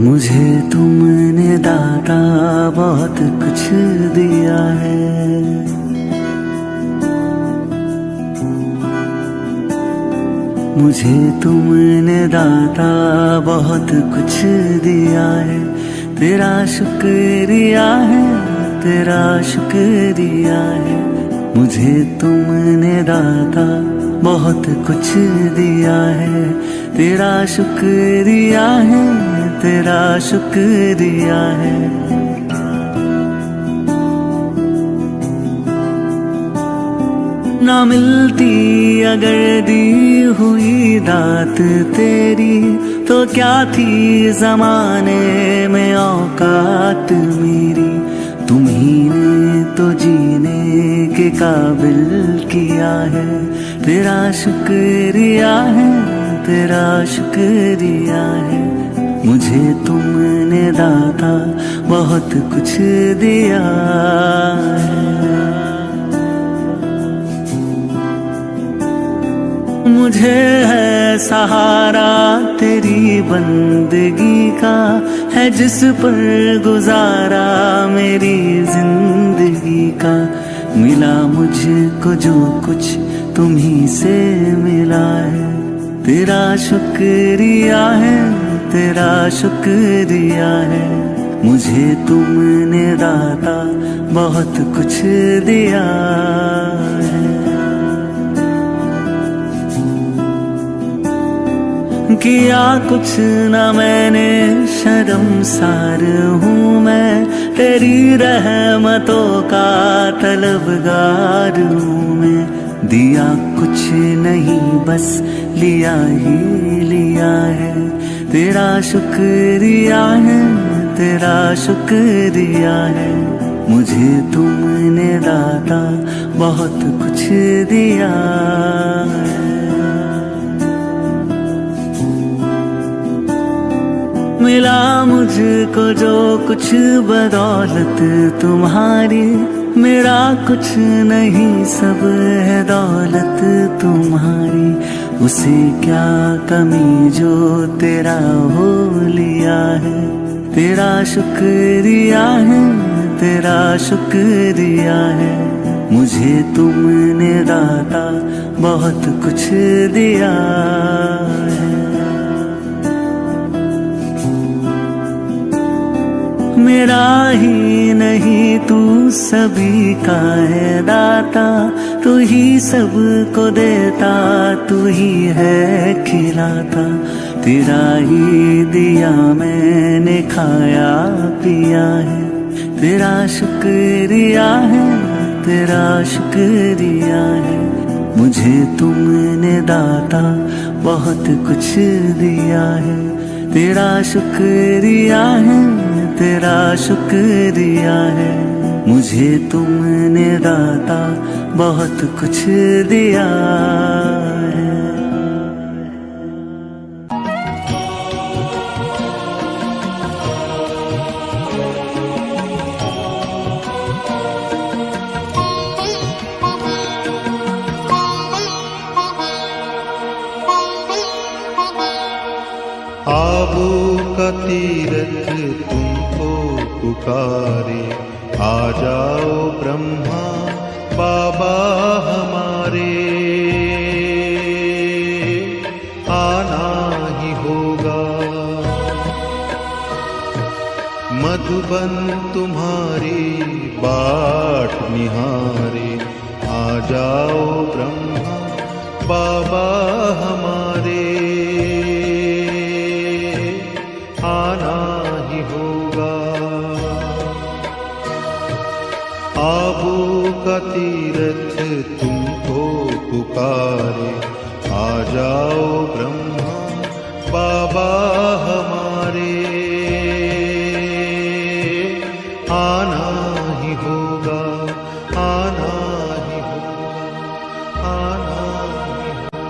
मुझे तुमने दाता बहुत कुछ दिया है। मुझे तुमने दाता बहुत कुछ दिया है। तेरा शुक्रिया है, तेरा शुक्रिया है। मुझे तुमने दाता बहुत कुछ दिया है। तेरा शुक्रिया है, तेरा शुक्रिया है। ना मिलती अगर दी हुई दात तेरी, तो क्या थी जमाने में औकात मेरी। तुम्ही ने तो जीने के काबिल किया है। तेरा शुक्रिया है, तेरा शुक्रिया है। मुझे तुमने दाता बहुत कुछ दिया है। मुझे है सहारा तेरी बंदगी का, है जिस पर गुजारा मेरी जिंदगी का। मिला मुझको जो कुछ तुम्ही से मिला है। तेरा शुक्रिया है, तेरा शुक्रिया है। मुझे तुमने दाता बहुत कुछ दिया है। किया कुछ न मैंने, शर्मसार हूँ मैं। तेरी रहमतों का तलबगार हूँ मैं। दिया कुछ नहीं बस लिया ही लिया है। तेरा शुक्रिया है, तेरा शुक्रिया है। मुझे तुमने दाता बहुत कुछ दिया है। मिला मुझको जो कुछ बदौलत तुम्हारी, मेरा कुछ नहीं सब है दौलत तुम्हारी। उसे क्या कमी जो तेरा हो लिया है। तेरा शुक्रिया है, तेरा शुक्रिया है। मुझे तुमने दाता बहुत कुछ दिया है। मेरा ही नहीं तू सभी का है दाता। तू ही सबको देता, तू ही है खिलाता। तेरा ही दिया मैंने खाया पिया है। तेरा शुक्रिया है, तेरा शुक्रिया है। मुझे तुमने दाता बहुत कुछ दिया है। तेरा शुक्रिया है, तेरा शुक्रिया है। मुझे तुमने दाता बहुत कुछ दिया है। आबू का तीरथ तुमको पुकारे। आ जाओ ब्रह्मा बाबा हमारे। आना ही होगा मधुबन तुम्हारी बाट निहारे। आ जाओ ब्रह्मा बाबा हमारे। आना ही होगा। आबू का तीरथ तुमको पुकारे। आ जाओ ब्रह्मा बाबा हमारे। आना ही होगा, आना ही होगा, आना ही होगा।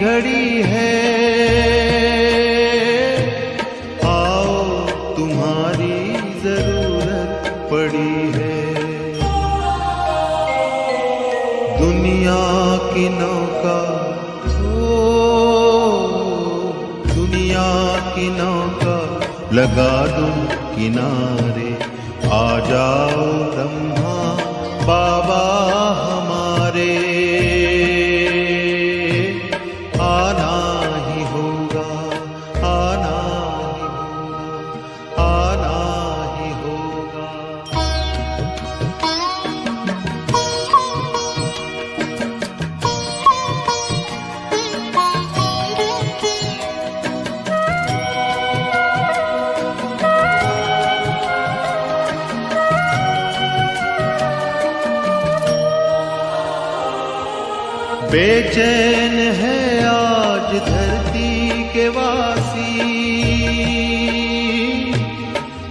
घड़ी है, आओ तुम्हारी जरूरत पड़ी है। दुनिया की नौका, दुनिया की नौका लगा दूं किनारे, आ जाओ ब्रह्मा बाबा हमारे। आना ही होगा, आना ही होगा, आना ही होगा। बेचैन है आज धरती के वासी,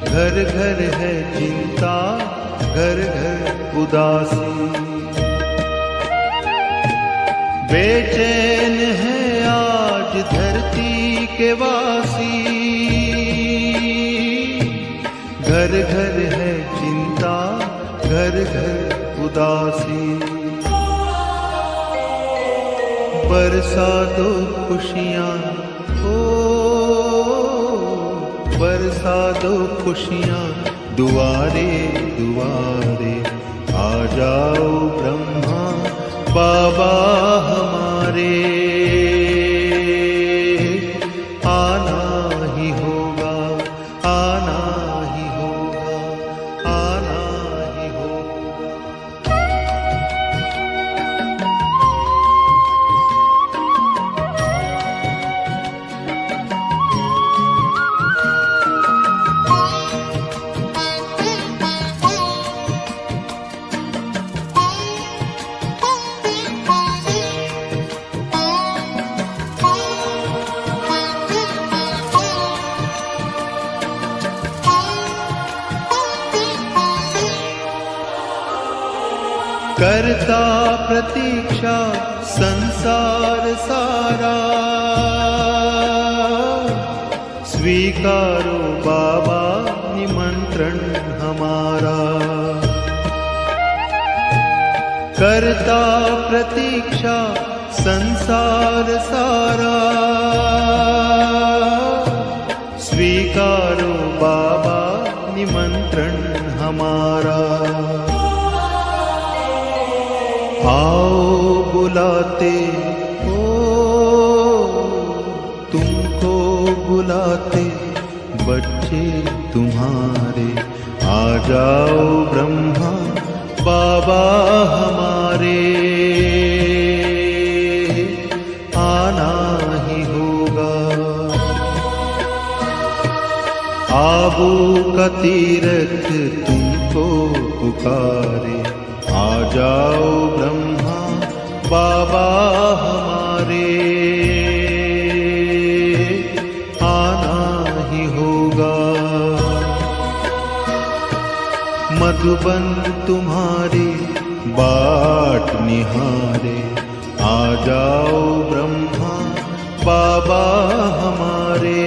घर घर है चिंता, घर घर उदासी। बेचैन है आज धरती के वासी, घर घर है चिंता, घर घर उदासी। बरसा दो खुशियाँ, बरसा दो खुशियाँ दुआरे दुआरे, आ जाओ ब्रह्मा बाबा हमारे। आना ही होगा, आना ही होगा, आना ही होगा। करता प्रतीक्षा संसार सारा, स्वीकारो बाबा निमंत्रण हमारा। करता प्रतीक्षा संसार सारा, स्वीकारो बाबा निमंत्रण हमारा। आओ बुलाते हो, तुमको बुलाते बच्चे तुम्हारे, आ जाओ ब्रह्मा बाबा हमारे। आना ही होगा, आबू का तीरथ तुमको पुकारे, आ जाओ ब्रह्मा बाबा हमारे। आना ही होगा, मधुबन तुम्हारी बाट निहारे, आ जाओ ब्रह्मा बाबा हमारे।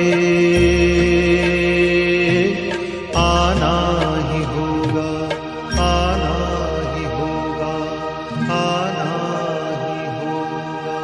आना ही होगा, आना ही होगा, आना ही होगा।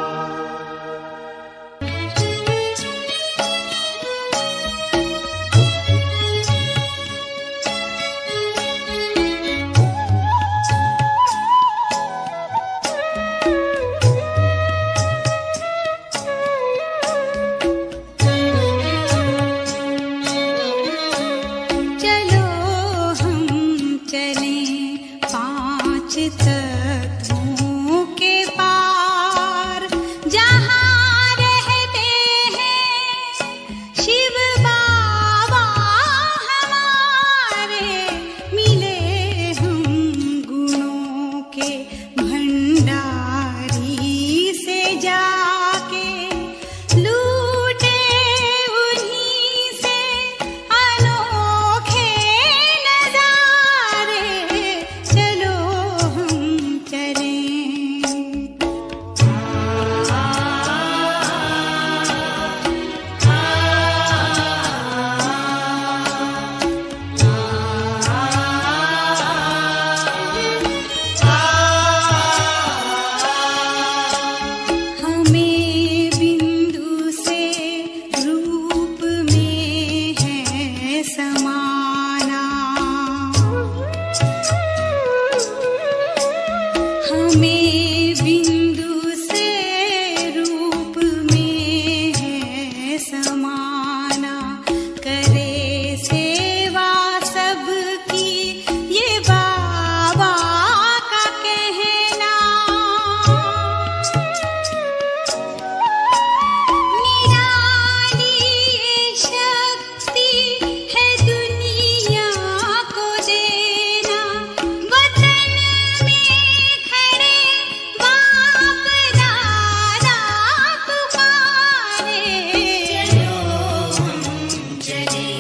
चले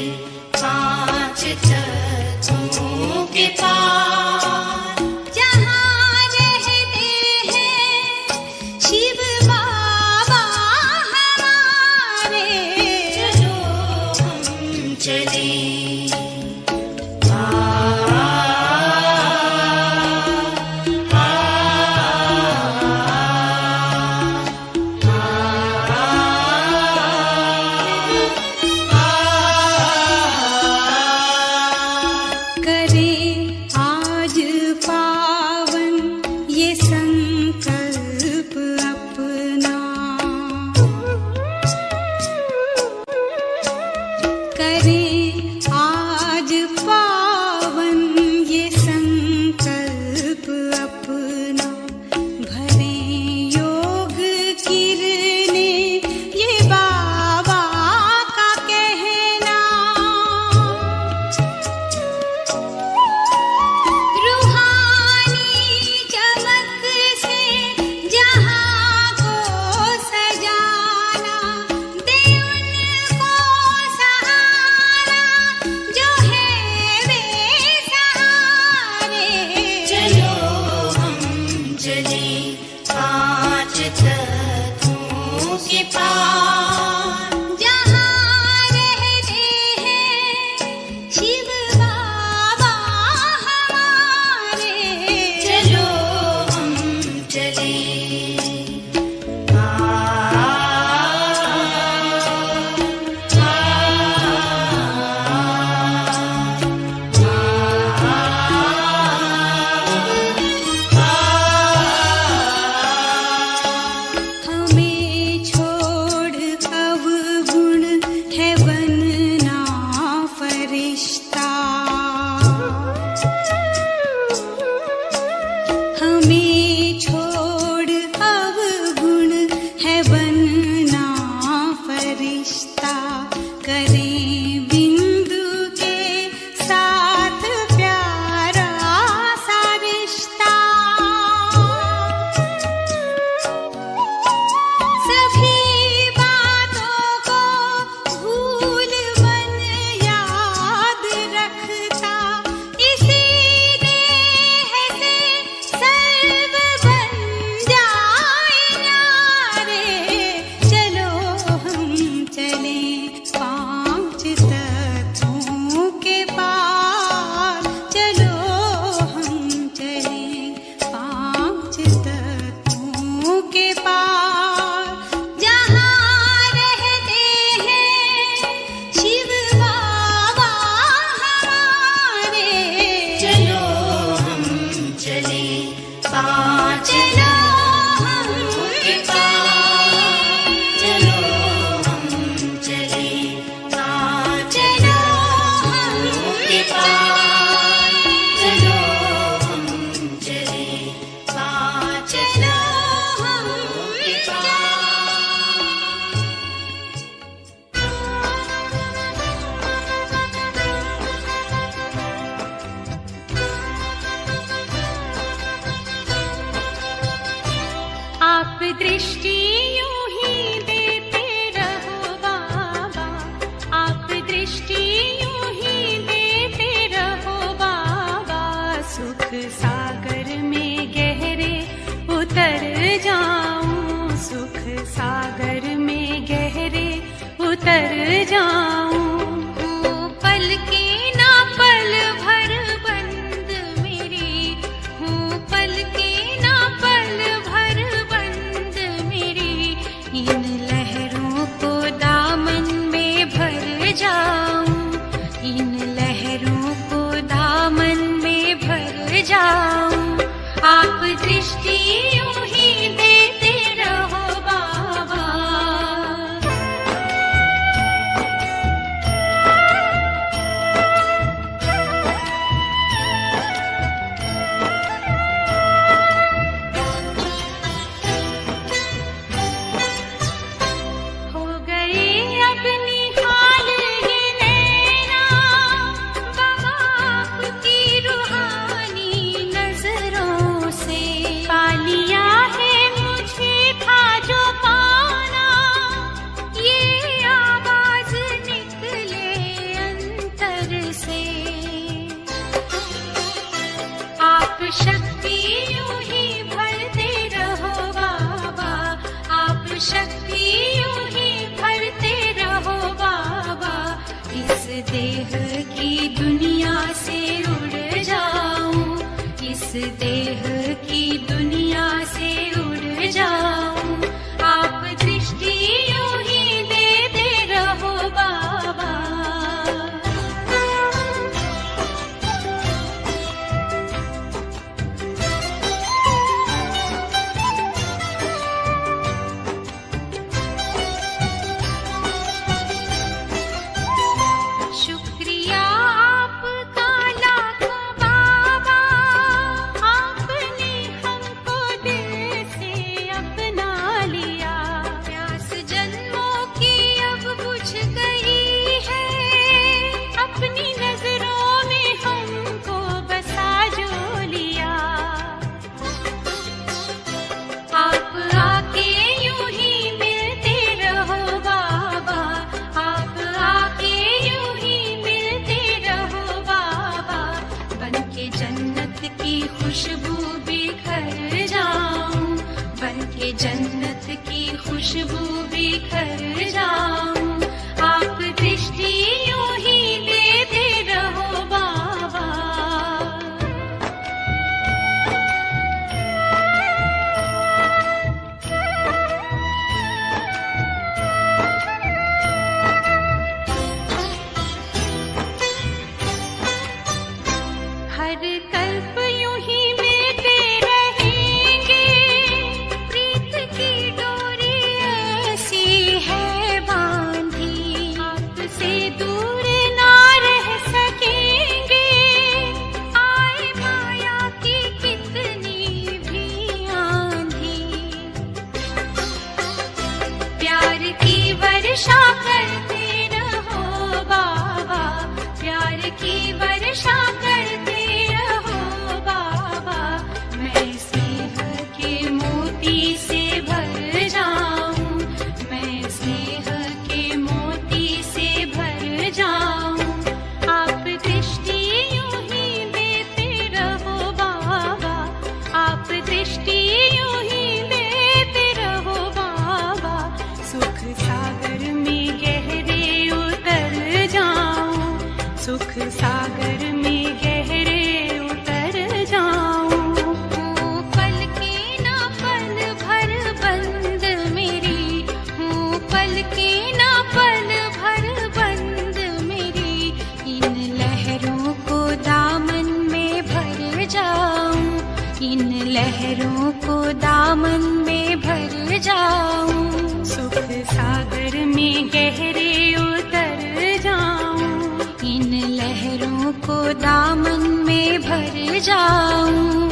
पांच तत्वों के पार, जहाँ रहते हैं शिव बाबा हमारे, चलो हम चले दृष्टि यूं ही देते रहो बाबा, आप दृष्टि यूं ही देते रहो बाबा, सुख सागर में गहरे उतर जाऊं, सुख सागर में गहरे उतर जाऊं। पल के ना पल भर बंद मेरी हूँ, पल के ना पल भर बंद मेरी, इन लहरों को दामन में भर जाऊं, इन लहरों को दामन में भर जाऊं। आप दृष्टि यूं ही देते रहो बाबा। हो गए अपनी हाल ये नैना, बाबा आपकी रूहानी नजरों से पा लिया से। आप शक्ति यूं ही भरते रहो बाबा, आप शक्ति यूं ही भरते रहो बाबा। इस देह की दुनिया से उड़ जाऊं, इस देह की दुनिया से उड़ जाऊं। आप दृष्टि यूं ही देते रहो बाबा। शुक्रिया आपका लाखों बाबा, आपने हमको दिल से अपना लिया। प्यास जन्मों की अब बुझ गई है, अपनी नजरों में हमको बसा जो लिया। आप आके यूं ही मिलते रहो बाबा, आप आके यूं ही मिलते रहो बाबा। बनके जन्नत की खुशबू बिखर जाऊं, बनके जन्नत की खुशबू बिखर जाऊं। आप दृष्टि यूं ही देते रहो बाबा। हर कल्प यूं ही मिलते रहेंगे, प्रीत की डोरी ऐसी है बांधी। आपसे दूर ना रह सकेंगे, आए माया की कितनी भी आंधी। प्यार की वर्षा करते रहो बाबा, प्यार की वर्षा करते रहो बाबा। मैं स्नेह के मोती से भर जाऊं, मैं स्नेह के मोती से भर जाऊं। आप दृष्टि यूं ही देते रहो बाबा, आप दृष्टि यूं ही देते रहो बाबा। सुख सागर में गहरे उतर जाऊं, सुख सागर में गहरे उतर जाऊं। हूँ पल की ना पल भर बंद मेरी, हूँ पल की ना पल भर बंद मेरी। इन लहरों को दामन में भर जाऊं, इन लहरों को दामन में भर जाऊं। सुख सागर में गहरे उतर जाऊं, इन लहरों को दामन में भर जाऊं।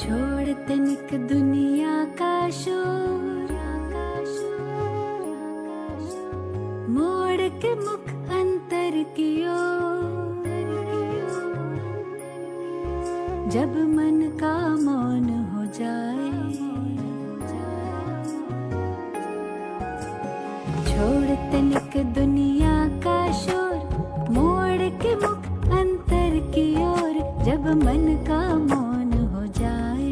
छोड़ तनिक दुनिया का शोर, मोड़ के मुख अंतर की ओर। जब मन का मौन हो जाए, छोड़ तनिक दुनिया का शोर, मोड़ के मुख अंतर की ओर। जब मन का मौन हो जाए,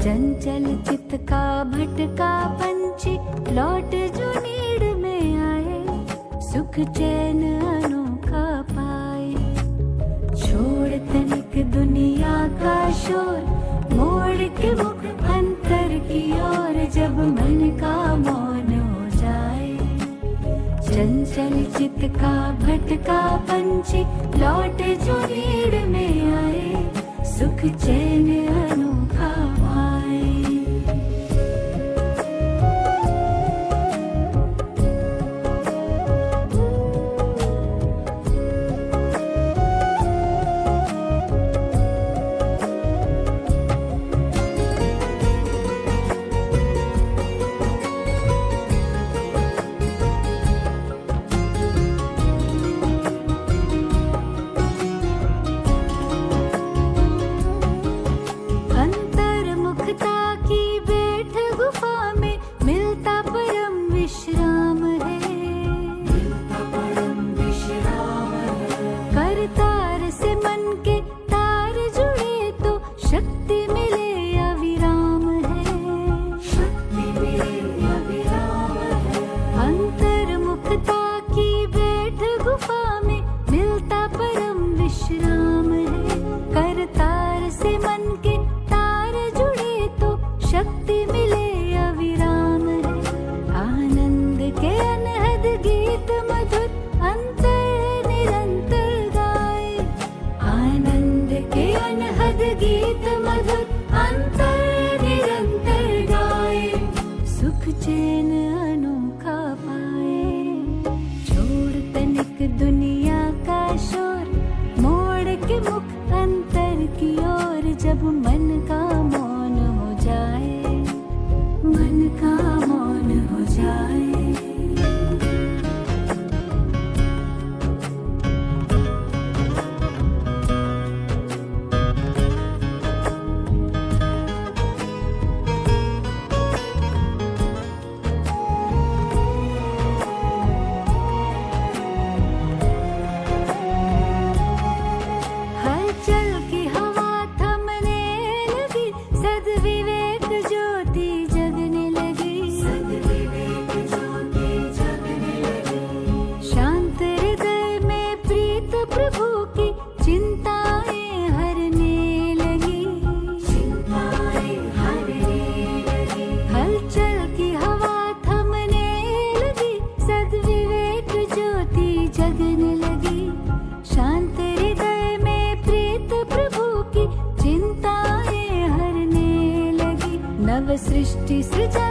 चंचल चित्त का भटका पंछी लौट जो नीड़ में आए। सुख चैन अनोखा पाए, छोड़ तनिक दुनिया का शोर, मोड़ के मुख अंतर की ओर। जब मन का मौन हो जाए, चंचल चित्त का भटका पंछी लौट जो नीड़ में आए। सुख चैन अनोखा पाए। सृष्टि सृजन